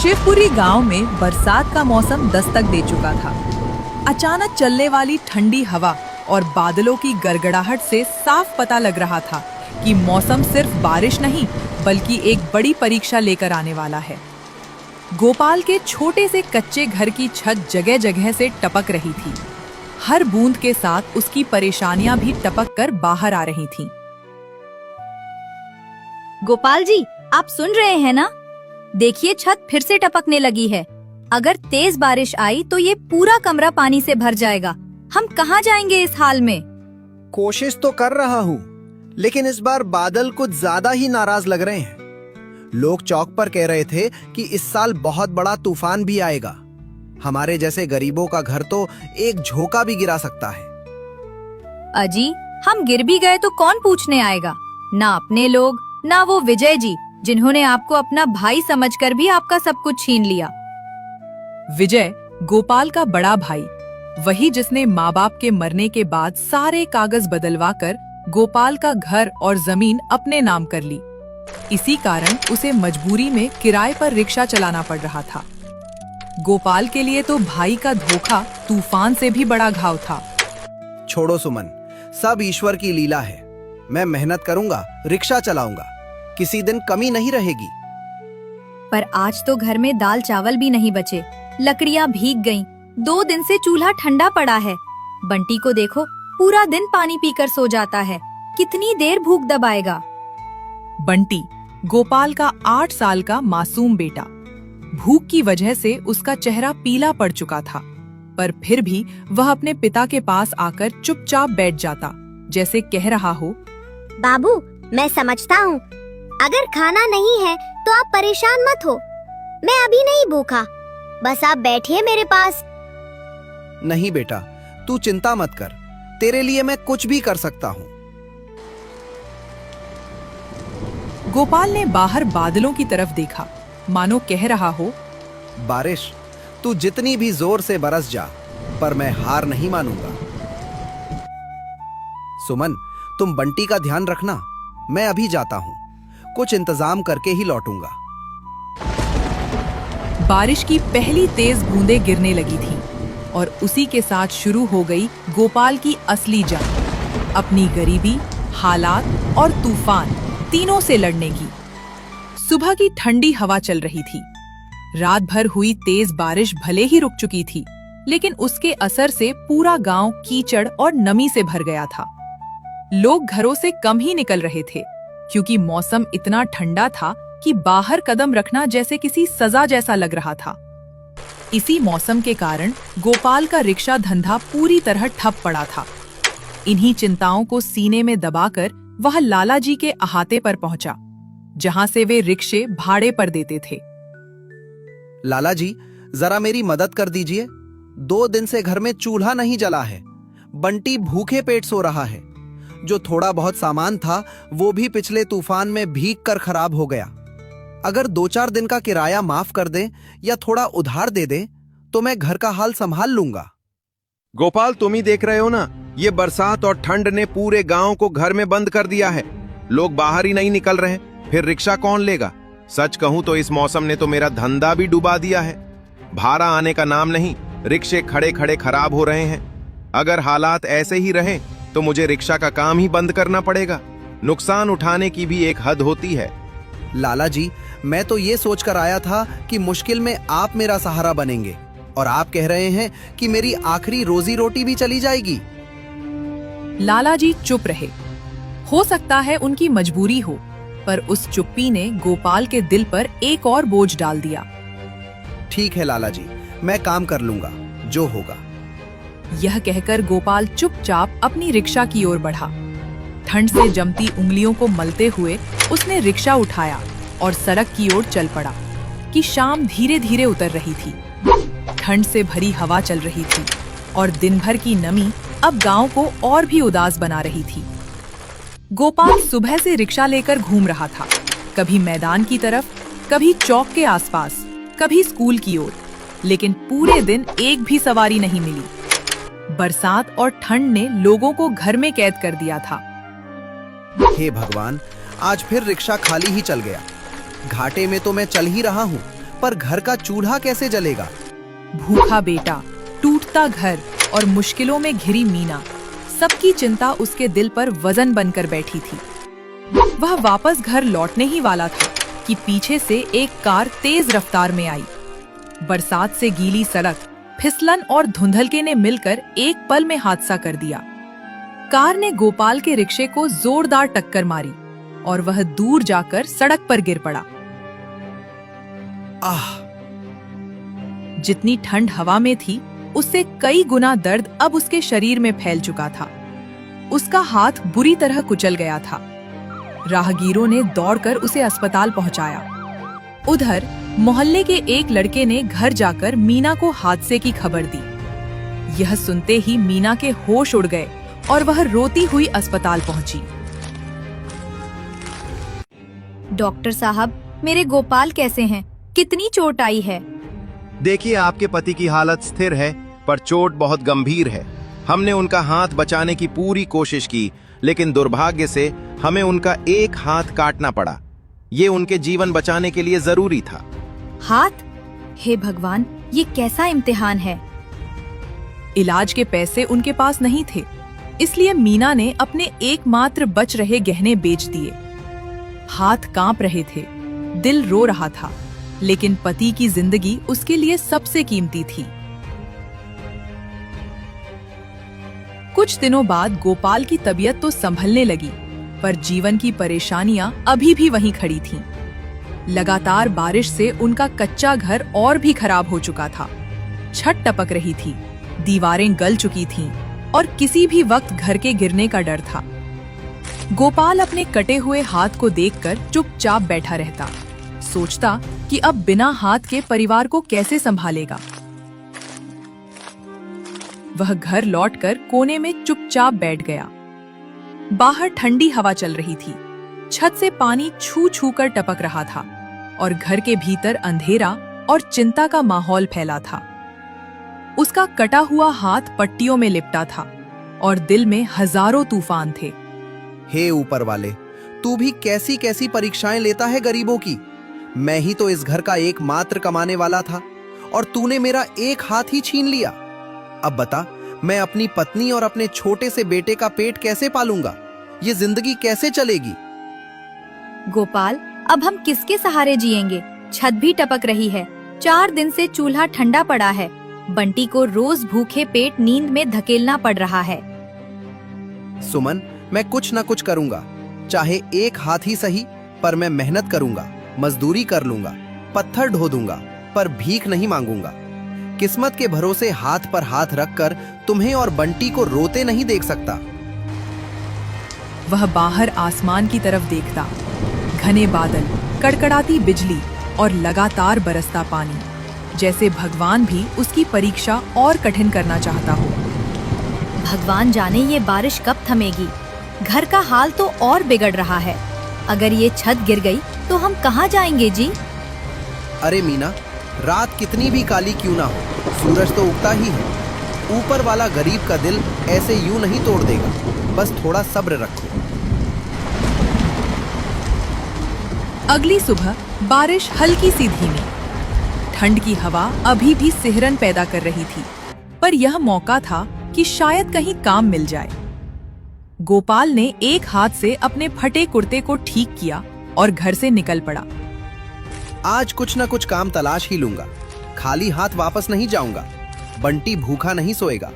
शिवपुरी गांव में बरसात का मौसम दस्तक दे चुका था। अचानक चलने वाली ठंडी हवा और बादलों की गड़गड़ाहट से साफ पता लग रहा था कि मौसम सिर्फ बारिश नहीं बल्कि एक बड़ी परीक्षा लेकर आने वाला है। गोपाल के छोटे से कच्चे घर की छत जगह जगह से टपक रही थी। हर बूंद के साथ उसकी परेशानियां भी टपक कर बाहर आ रही थीं। गोपाल जी, आप सुन रहे हैं ना? देखिए, छत फिर से टपकने लगी है। अगर तेज बारिश आई तो ये पूरा कमरा पानी से भर जाएगा। हम कहाँ जाएंगे इस हाल में? कोशिश तो कर रहा हूँ, लेकिन इस बार बादल कुछ ज्यादा ही नाराज लग रहे हैं। लोग चौक पर कह रहे थे कि इस साल बहुत बड़ा तूफान भी आएगा। हमारे जैसे गरीबों का घर तो एक झोंका भी गिरा सकता है। अजी, हम गिर भी गए तो कौन पूछने आएगा? ना अपने लोग, ना वो विजय जी, जिन्होंने आपको अपना भाई समझकर भी आपका सब कुछ छीन लिया। विजय गोपाल का बड़ा भाई, वही जिसने माँ बाप के मरने के बाद सारे कागज बदलवाकर गोपाल का घर और जमीन अपने नाम कर ली। इसी कारण उसे मजबूरी में किराए पर रिक्शा चलाना पड़ रहा था। गोपाल के लिए तो भाई का धोखा तूफान से भी बड़ा घाव था। छोड़ो सुमन, सब ईश्वर की लीला है। मैं मेहनत करूंगा, रिक्शा चलाऊंगा, किसी दिन कमी नहीं रहेगी। पर आज तो घर में दाल चावल भी नहीं बचे, लकड़ियाँ भीग गईं। 2 दिन से चूल्हा ठंडा पड़ा है। बंटी को देखो, पूरा दिन पानी पीकर सो जाता है। कितनी देर भूख दबाएगा? बंटी गोपाल का 8 साल का मासूम बेटा। भूख की वजह से उसका चेहरा पीला पड़ चुका था, पर फिर भी वह अपने पिता के पास आकर चुपचाप बैठ जाता, जैसे कह रहा हो, बाबू, मैं समझता हूँ। अगर खाना नहीं है तो आप परेशान मत हो। मैं अभी नहीं भूखा, बस आप बैठिए मेरे पास। नहीं बेटा, तू चिंता मत कर, तेरे लिए मैं कुछ भी कर सकता हूँ। गोपाल ने बाहर बादलों की तरफ देखा, मानो कह रहा हो, बारिश, तू जितनी भी जोर से बरस जा, पर मैं हार नहीं मानूंगा। सुमन, तुम बंटी का ध्यान रखना। मैं अभी जाता हूँ, कुछ इंतजाम करके ही लौटूंगा। बारिश की पहली तेज बूंदें गिरने लगी थीं और उसी के साथ शुरू हो गई गोपाल की असली जंग, अपनी गरीबी, हालात और तूफान तीनों से लड़ने की। सुबह की ठंडी हवा चल रही थी। रात भर हुई तेज बारिश भले ही रुक चुकी थी, लेकिन उसके असर से पूरा गांव कीचड़ और नमी से भर गया था। लोग घरों से कम ही निकल रहे थे, क्योंकि मौसम इतना ठंडा था कि बाहर कदम रखना जैसे किसी सजा जैसा लग रहा था। इसी मौसम के कारण गोपाल का रिक्शा धंधा पूरी तरह ठप पड़ा था। इन्हीं चिंताओं को सीने में दबाकर वह लाला जी के अहाते पर पहुंचा, जहां से वे रिक्शे भाड़े पर देते थे। लाला जी, जरा मेरी मदद कर दीजिए। 2 दिन से घर में चूल्हा नहीं जला है। बंटी भूखे पेट सो रहा है। जो थोड़ा बहुत सामान था वो भी पिछले तूफान में भीग कर खराब हो गया। अगर 2-4 दिन का किराया माफ कर दें या थोड़ा उधार दे दें तो मैं घर का हाल संभाल लूंगा। गोपाल, तुम ही देख रहे हो ना, ये बरसात और ठंड ने पूरे गांव को घर में बंद कर दिया है। लोग बाहर ही नहीं निकल रहे, फिर रिक्शा कौन लेगा? सच कहूं तो इस मौसम ने तो मेरा धंधा भी डुबा दिया है। भाड़ा आने का नाम नहीं, रिक्शे खड़े खड़े खराब हो रहे हैं। अगर हालात ऐसे ही रहे तो मुझे रिक्शा का काम ही बंद करना पड़ेगा। नुकसान उठाने की भी एक हद होती है। लाला जी, मैं तो ये सोचकर आया था कि मुश्किल में आप मेरा सहारा बनेंगे, और आप कह रहे हैं कि मेरी आखिरी रोजी रोटी भी चली जाएगी। लाला जी चुप रहे। हो सकता है उनकी मजबूरी हो, पर उस चुप्पी ने गोपाल के दिल पर एक और बोझ डाल दिया। ठीक है लाला जी, मैं काम कर लूंगा, जो होगा। यह कहकर गोपाल चुपचाप अपनी रिक्शा की ओर बढ़ा। ठंड से जमती उंगलियों को मलते हुए उसने रिक्शा उठाया और सड़क की ओर चल पड़ा कि शाम धीरे धीरे उतर रही थी। ठंड से भरी हवा चल रही थी और दिन भर की नमी अब गांव को और भी उदास बना रही थी। गोपाल सुबह से रिक्शा लेकर घूम रहा था, कभी मैदान की तरफ, कभी चौक के आसपास, कभी स्कूल की ओर, लेकिन पूरे दिन एक भी सवारी नहीं मिली। बरसात और ठंड ने लोगों को घर में कैद कर दिया था। हे भगवान, आज फिर रिक्शा खाली ही चल गया। घाटे में तो मैं चल ही रहा हूँ, पर घर का चूल्हा कैसे जलेगा? भूखा बेटा, टूटता घर और मुश्किलों में घिरी मीना, सबकी चिंता उसके दिल पर वजन बनकर बैठी थी। वह वापस घर लौटने ही वाला था कि पीछे से एक कार तेज रफ्तार में आई। बरसात से गीली सड़क, फिसलन और धुंधलके ने मिलकर एक पल में हादसा कर दिया। कार ने गोपाल के रिक्शे को जोरदार टक्कर मारी और वह दूर जाकर सड़क पर गिर पड़ा। आह! जितनी ठंड हवा में थी, उससे कई गुना दर्द अब उसके शरीर में फैल चुका था। उसका हाथ बुरी तरह कुचल गया था। राहगीरों ने दौड़कर उसे अस्पताल पहुंचाया। उधर मोहल्ले के एक लड़के ने घर जाकर मीना को हादसे की खबर दी। यह सुनते ही मीना के होश उड़ गए और वह रोती हुई अस्पताल पहुंची। डॉक्टर साहब, मेरे गोपाल कैसे हैं? कितनी चोट आई है? देखिए, आपके पति की हालत स्थिर है, पर चोट बहुत गंभीर है। हमने उनका हाथ बचाने की पूरी कोशिश की, लेकिन दुर्भाग्य से हमें उनका एक हाथ काटना पड़ा। ये उनके जीवन बचाने के लिए जरूरी था। हाथ? हे भगवान, ये कैसा इम्तिहान है? इलाज के पैसे उनके पास नहीं थे, इसलिए मीना ने अपने एकमात्र बच रहे गहने बेच दिए। हाथ कांप रहे थे, दिल रो रहा था, लेकिन पति की जिंदगी उसके लिए सबसे कीमती थी। कुछ दिनों बाद गोपाल की तबीयत तो संभलने लगी, पर जीवन की परेशानियां अभी भी वहीं खड़ी थीं। लगातार बारिश से उनका कच्चा घर और भी खराब हो चुका था। छत टपक रही थी, दीवारें गल चुकी थीं और किसी भी वक्त घर के गिरने का डर था। गोपाल अपने कटे हुए हाथ को देखकर चुपचाप बैठा रहता, सोचता कि अब बिना हाथ के परिवार को कैसे संभालेगा। वह घर लौटकर कोने में चुपचाप बैठ गया। बाहर ठंडी हवा चल रही थी, छत से पानी छू छू कर टपक रहा था और घर के भीतर अंधेरा और चिंता का माहौल फैला था। उसका कटा हुआ हाथ पट्टियों में लिपटा था और दिल में हजारों तूफान थे। हे ऊपर वाले, तू भी कैसी कैसी परीक्षाएं लेता है गरीबों की। मैं ही तो इस घर का एकमात्र कमाने वाला था और तूने मेरा एक हाथ ही छीन लिया। अब बता, मैं अपनी पत्नी और अपने छोटे से बेटे का पेट कैसे पालूंगा? ये जिंदगी कैसे चलेगी? गोपाल, अब हम किसके सहारे जिएंगे? छत भी टपक रही है, 4 दिन से चूल्हा ठंडा पड़ा है। बंटी को रोज भूखे पेट नींद में धकेलना पड़ रहा है। सुमन, मैं कुछ न कुछ करूंगा, चाहे एक हाथ ही सही, पर मैं मेहनत करूंगा, मजदूरी कर लूंगा, पत्थर ढो दूंगा, पर भीख नहीं मांगूंगा। किस्मत के भरोसे हाथ पर हाथ रखकर तुम्हें और बंटी को रोते नहीं देख सकता। वह बाहर आसमान की तरफ देखता, घने बादल, कड़कड़ाती बिजली और लगातार बरसता पानी, जैसे भगवान भी उसकी परीक्षा और कठिन करना चाहता हो। भगवान जाने ये बारिश कब थमेगी। घर का हाल तो और बिगड़ रहा है। अगर ये छत गिर गई तो हम कहाँ जाएंगे जी? अरे मीना, रात कितनी भी काली क्यों ना हो, सूरज तो उगता ही है। ऊपर वाला गरीब का दिल ऐसे यूं नहीं तोड़ देगा, बस थोड़ा सब्र रखो। अगली सुबह बारिश हल्की सी धीमी, ठंड की हवा अभी भी सिहरन पैदा कर रही थी, पर यह मौका था कि शायद कहीं काम मिल जाए। गोपाल ने एक हाथ से अपने फटे कुर्ते को ठीक किया और घर से निकल पड़ा। आज कुछ न कुछ काम तलाश ही लूंगा, खाली हाथ वापस नहीं जाऊंगा। बंटी भूखा नहीं सोएगा।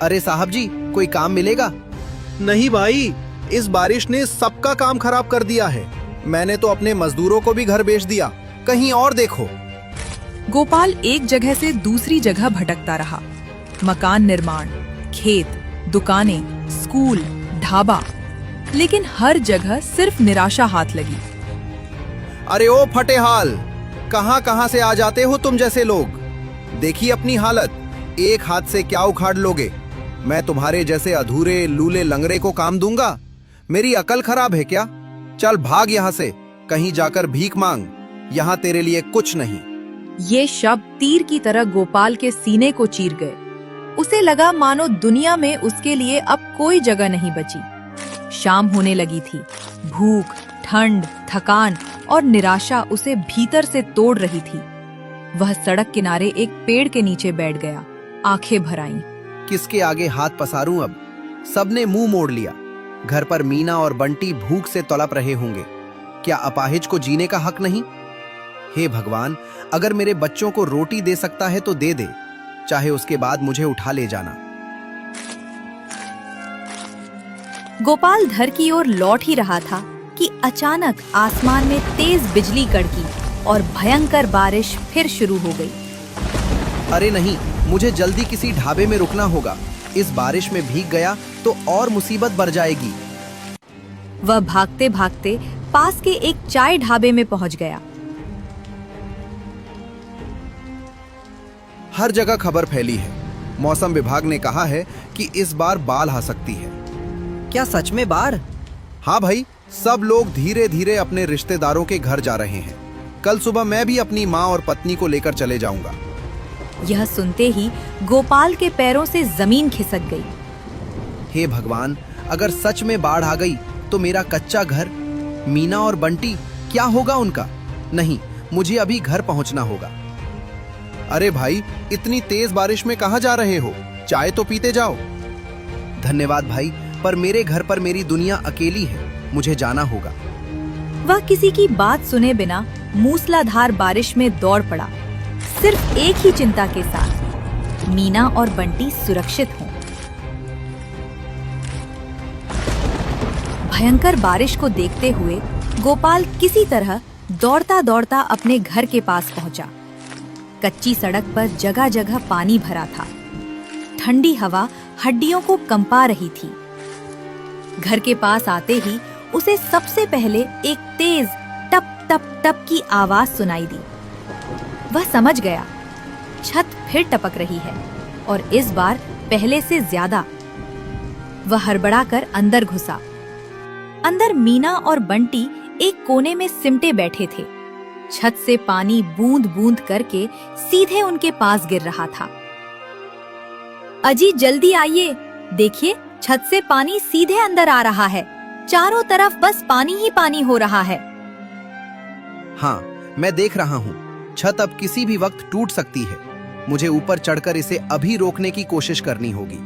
अरे साहब जी, कोई काम मिलेगा? नहीं भाई, इस बारिश ने सबका काम खराब कर दिया है। मैंने तो अपने मजदूरों को भी घर बेच दिया, कहीं और देखो। गोपाल एक जगह से दूसरी जगह भटकता रहा। मकान निर्माण, खेत, दुकानें, स्कूल, ढाबा, लेकिन हर जगह सिर्फ निराशा हाथ लगी। अरे ओ फटेहाल, कहां कहां से आ जाते हो तुम जैसे लोग? देखिए अपनी हालत, एक हाथ से क्या उखाड़ लोगे? मैं तुम्हारे जैसे अधूरे लूले लंगड़े को काम दूंगा? मेरी अकल खराब है क्या? चल भाग यहाँ से, कहीं जाकर भीख मांग, यहाँ तेरे लिए कुछ नहीं। ये शब्द तीर की तरह गोपाल के सीने को चीर गए। उसे लगा मानो दुनिया में उसके लिए अब कोई जगह नहीं बची। शाम होने लगी थी। भूख, ठंड, थकान और निराशा उसे भीतर से तोड़ रही थी। वह सड़क किनारे एक पेड़ के नीचे बैठ गया, आंखें भर आईं। किसके आगे हाथ पसारूं अब? सबने मुंह मोड़ लिया। घर पर मीना और बंटी भूख से तड़प रहे होंगे। क्या अपाहिज को जीने का हक नहीं? हे भगवान, अगर मेरे बच्चों को रोटी दे सकता है तो दे दे, चाहे उसके बाद मुझे उठा ले जाना। गोपाल घर की ओर लौट ही रहा था कि अचानक आसमान में तेज बिजली कड़की और भयंकर बारिश फिर शुरू हो गई। अरे नहीं, मुझे जल्दी किसी ढाबे में रुकना होगा। इस बारिश में भीग गया तो और मुसीबत बढ़ जाएगी। वह भागते भागते पास के एक चाय ढाबे में पहुंच गया। हर जगह खबर फैली है। मौसम विभाग ने कहा है कि इस बार बाढ़ आ सकती है। क्या सच में बाढ़? हाँ भाई, सब लोग धीरे धीरे अपने रिश्तेदारों के घर जा रहे हैं। कल सुबह मैं भी अपनी माँ और पत्नी को लेकर चले जाऊंगा। यह सुनते ही गोपाल के पैरों से जमीन खिसक गई। हे भगवान, अगर सच में बाढ़ आ गई तो मेरा कच्चा घर, मीना और बंटी, क्या होगा उनका? नहीं, मुझे अभी घर पहुंचना होगा। अरे भाई, इतनी तेज बारिश में कहाँ जा रहे हो? चाय तो पीते जाओ। धन्यवाद भाई, पर मेरे घर पर मेरी दुनिया अकेली है, मुझे जाना होगा। वह किसी की बात सुने बिना मूसलाधार बारिश में दौड़ पड़ा, सिर्फ एक ही चिंता के साथ, मीना और बंटी सुरक्षित हों। भयंकर बारिश को देखते हुए गोपाल किसी तरह दौड़ता दौड़ता अपने घर के पास पहुंचा। कच्ची सड़क पर जगह जगह पानी भरा था। ठंडी हवा हड्डियों को कंपा रही थी। घर के पास आते ही उसे सबसे पहले एक तेज टप टप टप की आवाज सुनाई दी। वह समझ गया, छत फिर टपक रही है और इस बार पहले से ज्यादा। वह हड़बड़ाकर अंदर घुसा। अंदर मीना और बंटी एक कोने में सिमटे बैठे थे। छत से पानी बूंद बूंद करके सीधे उनके पास गिर रहा था। अजी जल्दी आइए, देखिए छत से पानी सीधे अंदर आ रहा है। चारों तरफ बस पानी ही पानी हो रहा है। हाँ, मैं देख रहा हूँ। छत अब किसी भी वक्त टूट सकती है। मुझे ऊपर चढ़कर इसे अभी रोकने की कोशिश करनी होगी।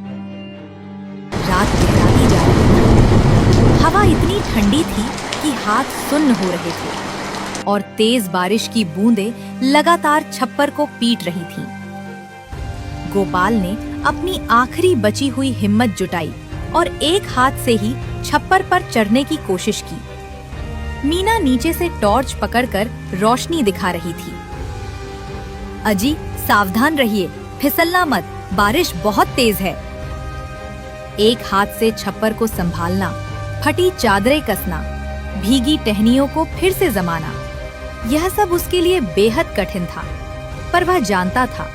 रात गहराती जा रही थी। हवा इतनी ठंडी थी कि हाथ सुन्न हो रहे थे और तेज बारिश की बूंदें लगातार छप्पर को पीट रही थीं। गोपाल ने अपनी आखिरी बची हुई हिम्मत जुटाई और एक हाथ से ही छप्पर पर चढ़ने की कोशिश की। मीना नीचे से टॉर्च पकड़कर रोशनी दिखा रही थी। अजी सावधान रहिए, फिसलना मत, बारिश बहुत तेज है। एक हाथ से छप्पर को संभालना, फटी चादरें कसना, भीगी टहनियों को फिर से जमाना, यह सब उसके लिए बेहद कठिन था। पर वह जानता था,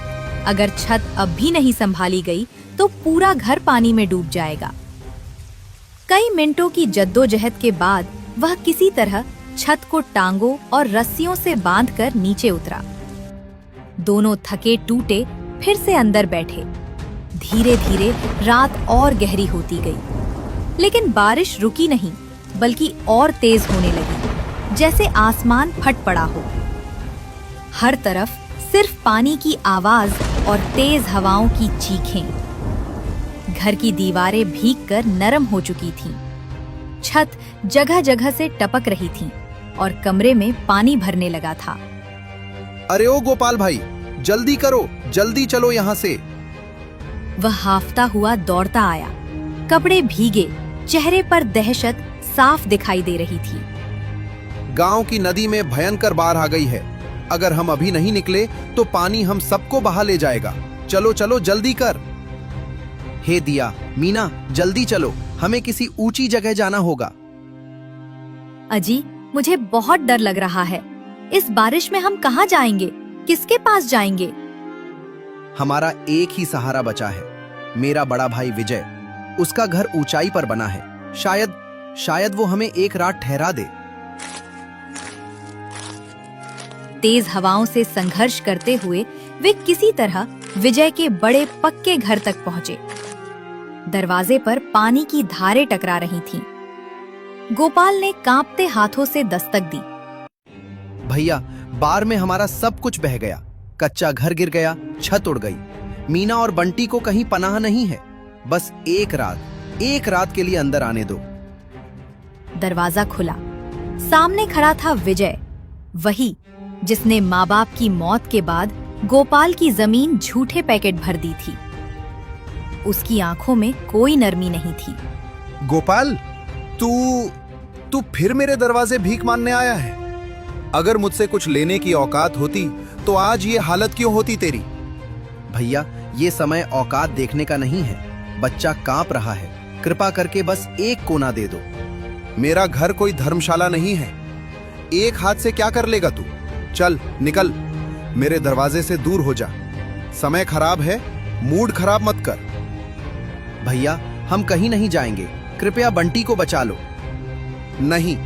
अगर छत अब भी नहीं संभाली गई तो पूरा घर पानी में डूब जाएगा। कई मिनटों की जद्दोजहद के बाद वह किसी तरह छत को टांगों और रस्सियों से बांधकर नीचे उतरा। दोनों थके टूटे फिर से अंदर बैठे। धीरे धीरे रात और गहरी होती गई, लेकिन बारिश रुकी नहीं, बल्कि और तेज होने लगी, जैसे आसमान फट पड़ा हो। हर तरफ सिर्फ पानी की आवाज और तेज हवाओं की चीखें। घर की दीवारें भीगकर नरम हो चुकी थीं। छत जगह जगह से टपक रही थी और कमरे में पानी भरने लगा था। अरे ओ गोपाल भाई, जल्दी करो, जल्दी चलो यहाँ से। वह हाफता हुआ दौड़ता आया। कपड़े भीगे, चेहरे पर दहशत साफ दिखाई दे रही थी। गांव की नदी में भयंकर बाढ़ आ गई है। अगर हम अभी नहीं निकले तो पानी हम सबको बहा ले जाएगा। चलो चलो, जल्दी कर। हे दिया, मीना, जल्दी चलो, हमें किसी ऊंची जगह जाना होगा। अजी, मुझे बहुत डर लग रहा है। इस बारिश में हम कहाँ जाएंगे? किसके पास जाएंगे? हमारा एक ही सहारा बचा है, मेरा बड़ा भाई विजय। उसका घर ऊंचाई पर बना है। शायद वो हमें एक रात ठहरा दे। तेज हवाओं से संघर्ष करते हुए वे किसी तरह विजय के बड़े पक्के घर तक पहुंचे। दरवाजे पर पानी की धारें टकरा रही थीं। गोपाल ने कांपते हाथों से दस्तक दी। भैया, बाढ़ में हमारा सब कुछ बह गया। कच्चा घर गिर गया, छत उड़ गई। मीना और बंटी को कहीं पनाह नहीं है। बस एक रात के लिए अंदर आने दो। दरवाजा खुला। सामने खड़ा था विजय, वही जिसने माँ बाप की मौत के बाद गोपाल की जमीन झूठे पैकेट भर दी थी। उसकी आंखों में कोई नरमी नहीं थी। गोपाल, तू फिर मेरे दरवाजे भीख मांगने आया है? अगर मुझसे कुछ लेने की औकात होती तो आज ये हालत क्यों होती तेरी? भैया, ये समय औकात देखने का नहीं है। बच्चा कांप रहा है, कृपा करके बस एक कोना दे दो। मेरा घर कोई धर्मशाला नहीं है। एक हाथ से क्या कर लेगा तू? चल निकल, मेरे दरवाजे से दूर हो जा। समय खराब है, मूड खराब मत कर। भैया, हम कहीं नहीं जाएंगे। कृपया बंटी को बचा लो। नहीं,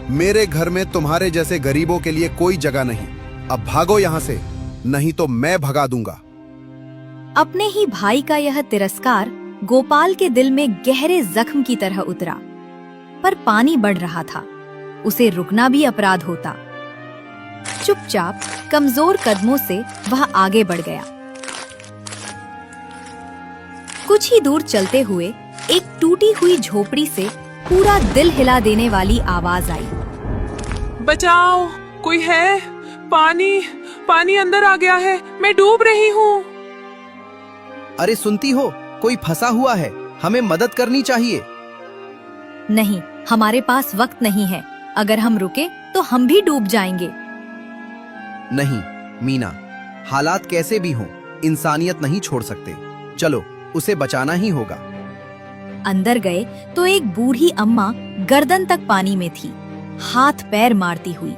मेरे घर में तुम्हारे जैसे गरीबों के लिए कोई जगह नहीं। अब भागो यहां से, नहीं तो मैं भगा दूंगा। अपने ही भाई का यह तिरस्कार गोपाल के दिल में गहरे जख्म की तरह उतरा। पर पानी बढ़ रहा था, उसे रुकना भी अपराध होता। चुपचाप कमजोर कदमों से वह आगे बढ़ गया। कुछ ही दूर चलते हुए एक टूटी हुई झोपड़ी से पूरा दिल हिला देने वाली आवाज आई। बचाओ, कोई है? पानी अंदर आ गया है, मैं डूब रही हूँ। अरे सुनती हो, कोई फंसा हुआ है, हमें मदद करनी चाहिए। नहीं, हमारे पास वक्त नहीं है। अगर हम रुके तो हम भी डूब जाएंगे। नहीं मीना, हालात कैसे भी हों, इंसानियत नहीं छोड़ सकते। चलो, उसे बचाना ही होगा। अंदर गए तो एक बूढ़ी अम्मा गर्दन तक पानी में थी, हाथ पैर मारती हुई।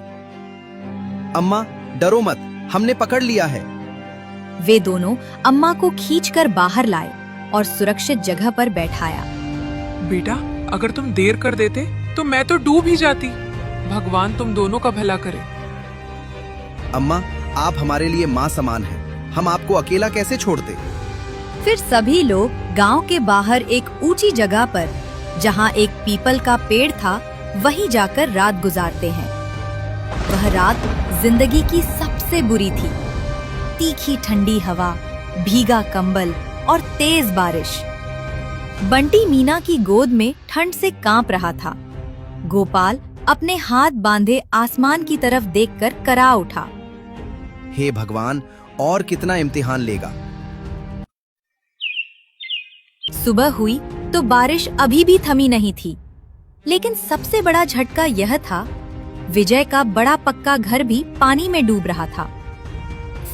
अम्मा, डरो मत, हमने पकड़ लिया है। वे दोनों अम्मा को खींचकर बाहर लाए और सुरक्षित जगह पर बैठाया। बेटा, अगर तुम देर कर देते तो मैं तो डूब ही जाती। भगवान तुम दोनों का भला करे। अम्मा, आप हमारे लिए माँ समान हैं। हम आपको अकेला कैसे छोड़ते? फिर सभी लोग गांव के बाहर एक ऊंची जगह पर, जहां एक पीपल का पेड़ था, वहीं जाकर रात गुजारते हैं। वह रात जिंदगी की सबसे बुरी थी। तीखी ठंडी हवा, भीगा कंबल और तेज बारिश। बंटी मीना की गोद में ठंड से कांप रहा था। गोपाल अपने हाथ बांधे आसमान की तरफ देखकर करा उठा। हे भगवान, और कितना इम्तिहान लेगा। सुबह हुई तो बारिश अभी भी थमी नहीं थी, लेकिन सबसे बड़ा झटका यह था, विजय का बड़ा पक्का घर भी पानी में डूब रहा था।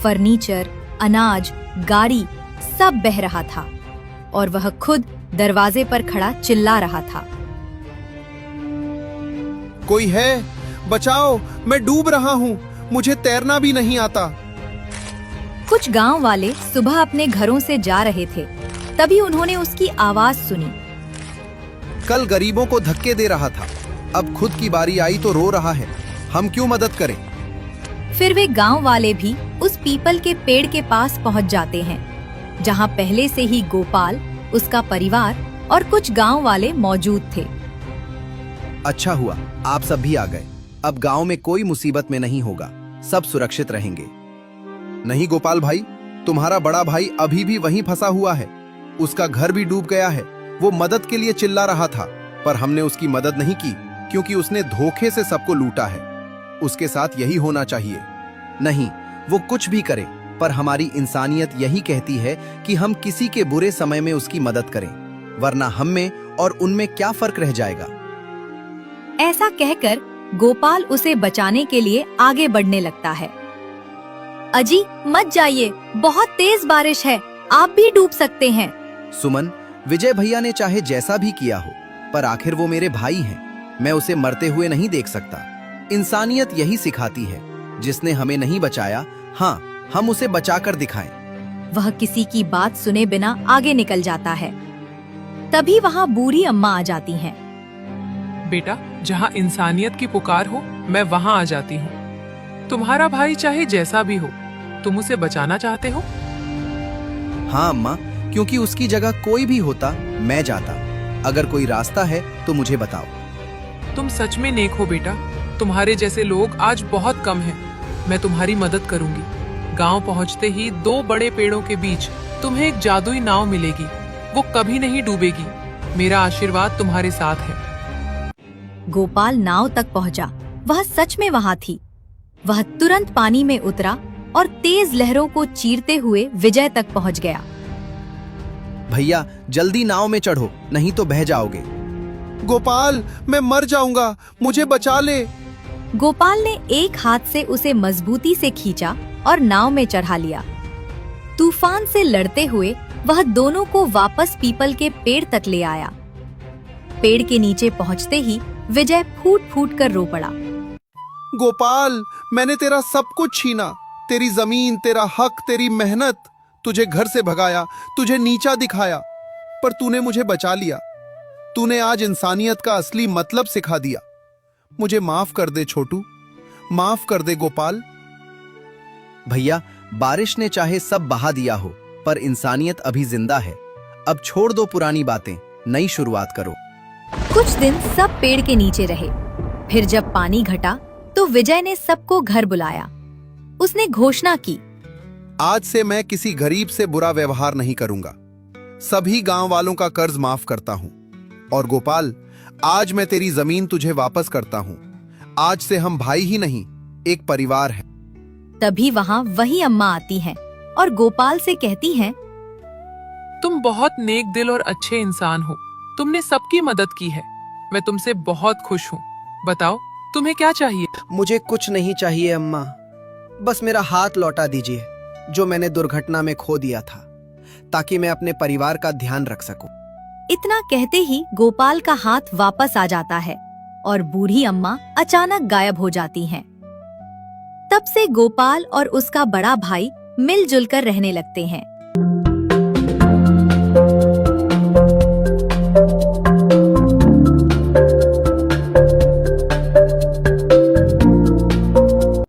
फर्नीचर, अनाज, गाड़ी सब बह रहा था और वह खुद दरवाजे पर खड़ा चिल्ला रहा था। कोई है? बचाओ, मैं डूब रहा हूँ, मुझे तैरना भी नहीं आता। कुछ गांव वाले सुबह अपने घरों से जा रहे थे, तभी उन्होंने उसकी आवाज सुनी। कल गरीबों को धक्के दे रहा था, अब खुद की बारी आई तो रो रहा है। हम क्यों मदद करें? फिर वे गांव वाले भी उस पीपल के पेड़ के पास पहुंच जाते हैं, जहां पहले से ही गोपाल, उसका परिवार और कुछ गांव वाले मौजूद थे। अच्छा हुआ आप सब भी आ गए। अब गांव में कोई मुसीबत में नहीं होगा, सब सुरक्षित रहेंगे। नहीं गोपाल भाई, तुम्हारा बड़ा भाई अभी भी वहीं फंसा हुआ है। उसका घर भी डूब गया है। वो मदद के लिए चिल्ला रहा था, पर हमने उसकी मदद नहीं की क्योंकि उसने धोखे से सबको लूटा है। उसके साथ यही होना चाहिए। नहीं, वो कुछ भी करे, पर हमारी इंसानियत यही कहती है कि हम किसी के बुरे समय में उसकी मदद करें, वरना हम में और उनमें क्या फर्क रह जाएगा। ऐसा कहकर गोपाल उसे बचाने के लिए आगे बढ़ने लगता है। अजी मत जाइए, बहुत तेज बारिश है, आप भी डूब सकते हैं। सुमन, विजय भैया ने चाहे जैसा भी किया हो, पर आखिर वो मेरे भाई हैं। मैं उसे मरते हुए नहीं देख सकता। इंसानियत यही सिखाती है, जिसने हमें नहीं बचाया, हाँ, हम उसे बचाकर दिखाएं। वह किसी की बात सुने बिना आगे निकल जाता है। तभी वहाँ बूढ़ी अम्मा आ जाती हैं। बेटा, जहाँ इंसानियत की पुकार हो, मैं वहाँ आ जाती हूँ। तुम्हारा भाई चाहे जैसा भी हो, तुम उसे बचाना चाहते हो? हाँ अम्मा, क्योंकि उसकी जगह कोई भी होता मैं जाता। अगर कोई रास्ता है तो मुझे बताओ। तुम सच में नेक हो बेटा, तुम्हारे जैसे लोग आज बहुत कम हैं। मैं तुम्हारी मदद करूंगी। गांव पहुंचते ही 2 बड़े पेड़ों के बीच तुम्हें एक जादुई नाव मिलेगी। वो कभी नहीं डूबेगी। मेरा आशीर्वाद तुम्हारे साथ है। गोपाल नाव तक पहुंचा। वह सच में वहां थी। वह तुरंत पानी में उतरा और तेज लहरों को चीरते हुए विजय तक पहुंच गया। भैया जल्दी नाव में चढ़ो, नहीं तो बह जाओगे। गोपाल, मैं मर जाऊंगा, मुझे बचा ले। गोपाल ने एक हाथ से उसे मजबूती से खींचा और नाव में चढ़ा लिया। तूफान से लड़ते हुए वह दोनों को वापस पीपल के पेड़ तक ले आया। पेड़ के नीचे पहुंचते ही विजय फूट फूट कर रो पड़ा। गोपाल, मैंने तेरा सब कुछ छीना, तेरी जमीन, तेरा हक, तेरी मेहनत। तुझे घर से भगाया, तुझे नीचा दिखाया, पर तूने मुझे बचा लिया। तूने आज इंसानियत का असली मतलब सिखा दिया। मुझे माफ कर दे छोटू, माफ कर दे गोपाल। भैया बारिश ने चाहे सब बहा दिया हो, पर इंसानियत अभी जिंदा है। अब छोड़ दो पुरानी बातें, नई शुरुआत करो। कुछ दिन सब पेड़ के नीचे रहे। फिर जब पानी घटा तो विजय ने सबको घर बुलाया। उसने घोषणा की, आज से मैं किसी गरीब से बुरा व्यवहार नहीं करूंगा। सभी गांव वालों का कर्ज माफ करता हूं। और गोपाल, आज मैं तेरी जमीन तुझे वापस करता हूं। आज से हम भाई ही नहीं, एक परिवार है। तभी वहाँ वही अम्मा आती हैं और गोपाल से कहती हैं, तुम बहुत नेक दिल और अच्छे इंसान हो। तुमने सबकी मदद की है। मैं तुमसे बहुत खुश हूँ। बताओ तुम्हें क्या चाहिए? मुझे कुछ नहीं चाहिए अम्मा, बस मेरा हाथ लौटा दीजिए जो मैंने दुर्घटना में खो दिया था, ताकि मैं अपने परिवार का ध्यान रख सकूं। इतना कहते ही गोपाल का हाथ वापस आ जाता है और बूढ़ी अम्मा अचानक गायब हो जाती हैं। तब से गोपाल और उसका बड़ा भाई मिलजुल कर रहने लगते हैं।